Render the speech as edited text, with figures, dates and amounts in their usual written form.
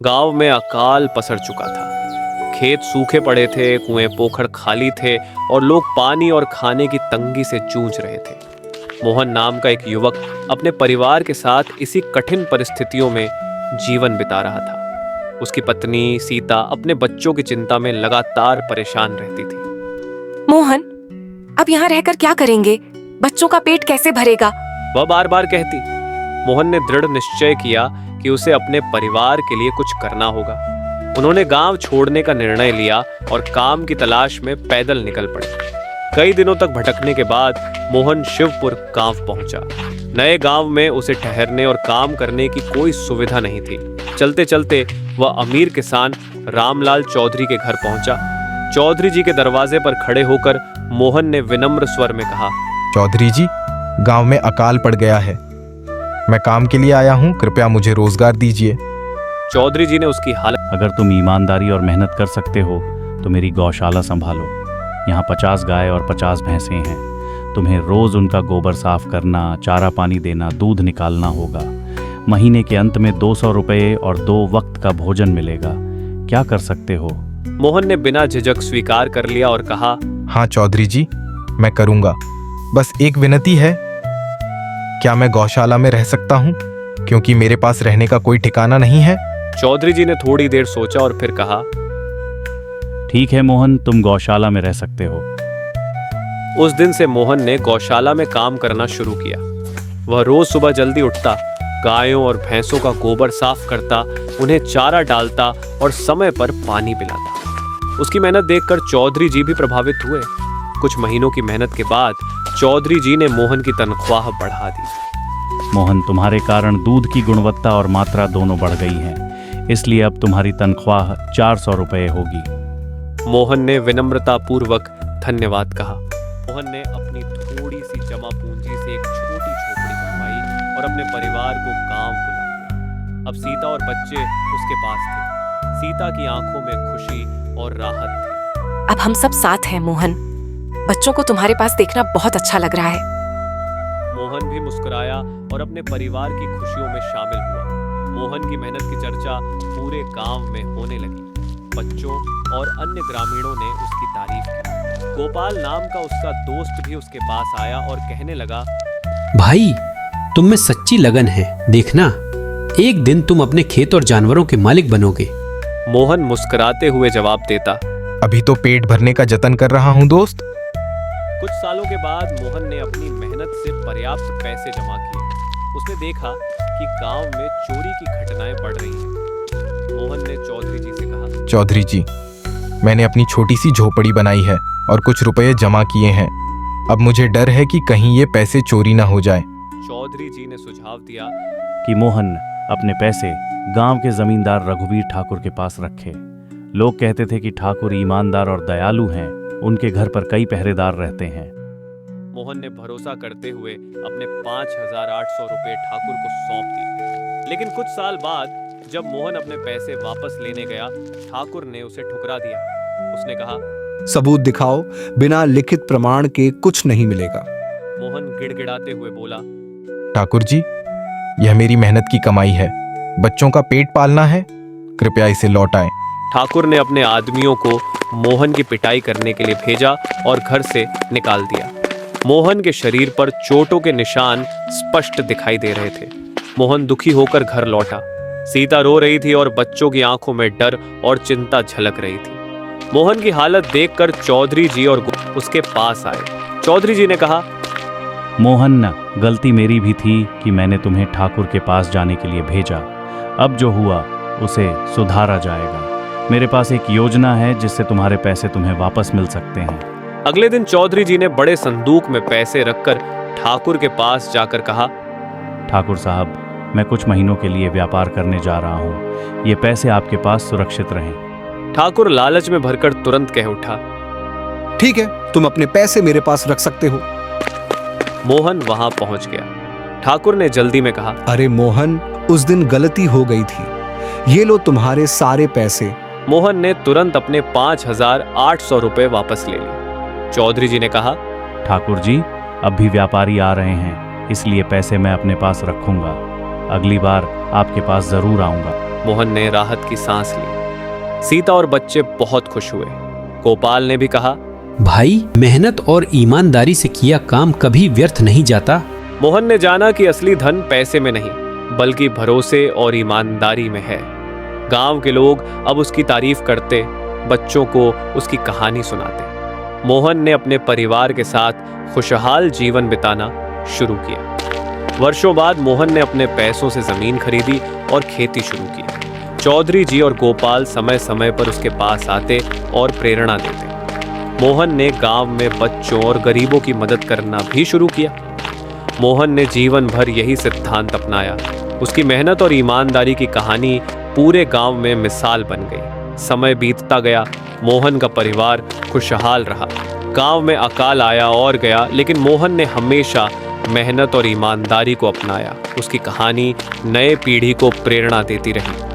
गांव में अकाल पसर चुका था। खेत सूखे पड़े थे, कुएं पोखर खाली थे और लोग पानी और खाने की तंगी से जूझ रहे थे। मोहन नाम का एक युवक अपने परिवार के साथ इसी कठिन परिस्थितियों में जीवन बिता रहा था। उसकी पत्नी सीता अपने बच्चों की चिंता में लगातार परेशान रहती थी। मोहन, अब यहाँ रहकर क्या करेंगे? बच्चों का पेट कैसे भरेगा? वह बार बार कहती। मोहन ने दृढ़ निश्चय किया कि उसे अपने परिवार के लिए कुछ करना होगा। उन्होंने गांव छोड़ने का निर्णय लिया और काम की तलाश में पैदल निकल पड़े। कई दिनों तक भटकने के बाद मोहन शिवपुर गांव पहुंचा। नए गांव में उसे ठहरने और काम करने की कोई सुविधा नहीं थी। चलते चलते वह अमीर किसान रामलाल चौधरी के घर पहुंचा। चौधरी जी के दरवाजे पर खड़े होकर मोहन ने विनम्र स्वर में कहा, चौधरी जी, गांव में अकाल पड़ गया है। मैं काम के लिए आया हूं, कृपया मुझे रोजगार दीजिए। चौधरी जी ने उसकी हालत। अगर तुम ईमानदारी और मेहनत कर सकते हो तो मेरी गौशाला संभालो। यहाँ 50 गाय और 50 भैंसें हैं। तुम्हें रोज उनका गोबर साफ करना, चारा पानी देना, दूध निकालना होगा। महीने के अंत में 200 रुपये और 2 वक्त का भोजन मिलेगा। क्या कर सकते हो? मोहन ने बिना झिझक स्वीकार कर लिया और कहा, हाँ चौधरी जी, मैं करूंगा। बस एक विनती है, क्या मैं गौशाला में रह सकता हूँ? क्योंकि मेरे पास रहने का कोई ठिकाना नहीं है। चौधरी जी ने थोड़ी देर सोचा और फिर कहा, ठीक है मोहन, तुम गौशाला में रह सकते हो। उस दिन से मोहन ने गौशाला में काम करना शुरू किया। वह रोज सुबह जल्दी उठता, गायों और भैंसों का गोबर साफ करता, उन्हें चारा डालता और समय पर पानी पिलाता। उसकी मेहनत देखकर चौधरी जी भी प्रभावित हुए। कुछ महीनों की मेहनत के बाद चौधरी जी ने मोहन की तनख्वाह बढ़ा दी। मोहन, तुम्हारे कारण दूध की गुणवत्ता और मात्रा दोनों बढ़ गई हैं, इसलिए अब तुम्हारी तनख्वाह 400 रुपये होगी। मोहन ने विनम्रता पूर्वक धन्यवाद कहा। मोहन ने अपनी थोड़ी सी जमा पूंजी से एक छोटी झोपड़ी बनवाई और अपने परिवार को गांव बुला लिया। अब सीता और बच्चे उसके पास थे। सीता की आंखों में खुशी और राहत थी। अब हम सब साथ हैं मोहन। बच्चों को तुम्हारे पास देखना बहुत अच्छा लग रहा है। मोहन भी मुस्कुराया और अपने परिवार की खुशियों में शामिल हुआ। मोहन की मेहनत की चर्चा पूरे गांव में होने लगी। बच्चों और अन्य ग्रामीणों ने उसकी तारीफ की। गोपाल नाम का उसका दोस्त भी उसके पास आया और कहने लगा, भाई, तुम में सच्ची लगन है। देखना, एक दिन तुम अपने खेत और जानवरों के मालिक बनोगे। मोहन मुस्कुराते हुए जवाब देता, अभी तो पेट भरने का जतन कर रहा हूँ दोस्त। कुछ सालों के बाद मोहन ने अपनी मेहनत से पर्याप्त पैसे जमा किए। उसने देखा कि गांव में चोरी की घटनाएं बढ़ रही हैं। मोहन ने चौधरी जी से कहा, चौधरी जी, मैंने अपनी छोटी सी झोपड़ी बनाई है और कुछ रुपए जमा किए हैं। अब मुझे डर है कि कहीं ये पैसे चोरी ना हो जाए। चौधरी जी ने सुझाव दिया कि मोहन अपने पैसे गांव के जमींदार रघुवीर ठाकुर के पास रखे। लोग कहते थे कि ठाकुर ईमानदार और दयालु हैं। उनके घर पर कई पहरेदार रहते हैं। मोहन ने भरोसा करते हुए अपने 5,800 रुपये ठाकुर को सौंप दिए। लेकिन कुछ साल बाद जब मोहन अपने पैसे वापस लेने गया, ठाकुर ने उसे ठुकरा दिया। उसने कहा, सबूत दिखाओ, बिना लिखित प्रमाण के कुछ नहीं मिलेगा। मोहन गिड़गिड़ाते हुए बोला, ठाकुर जी, यह मेरी मेहनत की कमाई है। बच्चों का पेट पालना है, कृपया इसे लौटाएं। ठाकुर ने अपने आदमियों को मोहन की पिटाई करने के लिए भेजा और घर से निकाल दिया। मोहन के शरीर पर चोटों के निशान स्पष्ट दिखाई दे रहे थे। मोहन दुखी होकर घर लौटा। सीता रो रही थी और बच्चों की आंखों में डर और चिंता झलक रही थी। मोहन की हालत देखकर चौधरी जी और उसके पास आए। चौधरी जी ने कहा, मोहन, गलती मेरी भी थी कि मैंने तुम्हें ठाकुर के पास जाने के लिए भेजा। अब जो हुआ उसे सुधारा जाएगा। मेरे पास एक योजना है जिससे तुम्हारे पैसे तुम्हें वापस मिल सकते हैं। अगले दिन चौधरी जी ने बड़े संदूक में पैसे रखकर ठाकुर के पास जाकर कहा, ठाकुर साहब, मैं कुछ महीनों के लिए व्यापार करने जा रहा हूँ। ये पैसे आपके पास सुरक्षित रहें। ठाकुर लालच में भरकर तुरंत कह उठा, ठीक है, तुम अपने पैसे मेरे पास रख सकते हो। मोहन वहां पहुंच गया। ठाकुर ने जल्दी में कहा, अरे मोहन, उस दिन गलती हो गई थी। ये लो तुम्हारे सारे पैसे। मोहन ने तुरंत अपने 5,800 रुपये वापस ले लिए। चौधरी जी ने कहा, ठाकुर जी, अब भी व्यापारी आ रहे हैं, इसलिए पैसे मैं अपने पास रखूंगा। अगली बार आपके पास जरूर आऊंगा। मोहन ने राहत की सांस ली। सीता और बच्चे बहुत खुश हुए। गोपाल ने भी कहा, भाई, मेहनत और ईमानदारी से किया काम कभी व्यर्थ नहीं जाता। मोहन ने जाना कि असली धन पैसे में नहीं बल्कि भरोसे और ईमानदारी में है। गांव के लोग अब उसकी तारीफ करते, बच्चों को उसकी कहानी सुनाते। मोहन ने अपने परिवार के साथ खुशहाल जीवन बिताना शुरू किया। वर्षों बाद मोहन ने अपने पैसों से जमीन खरीदी और खेती शुरू की। चौधरी जी और गोपाल समय समय पर उसके पास आते और प्रेरणा देते। मोहन ने गांव में बच्चों और गरीबों की मदद करना भी शुरू किया। मोहन ने जीवन भर यही सिद्धांत अपनाया। उसकी मेहनत और ईमानदारी की कहानी पूरे गांव में मिसाल बन गई। समय बीतता गया, मोहन का परिवार खुशहाल रहा। गांव में अकाल आया और गया, लेकिन मोहन ने हमेशा मेहनत और ईमानदारी को अपनाया। उसकी कहानी नए पीढ़ी को प्रेरणा देती रही।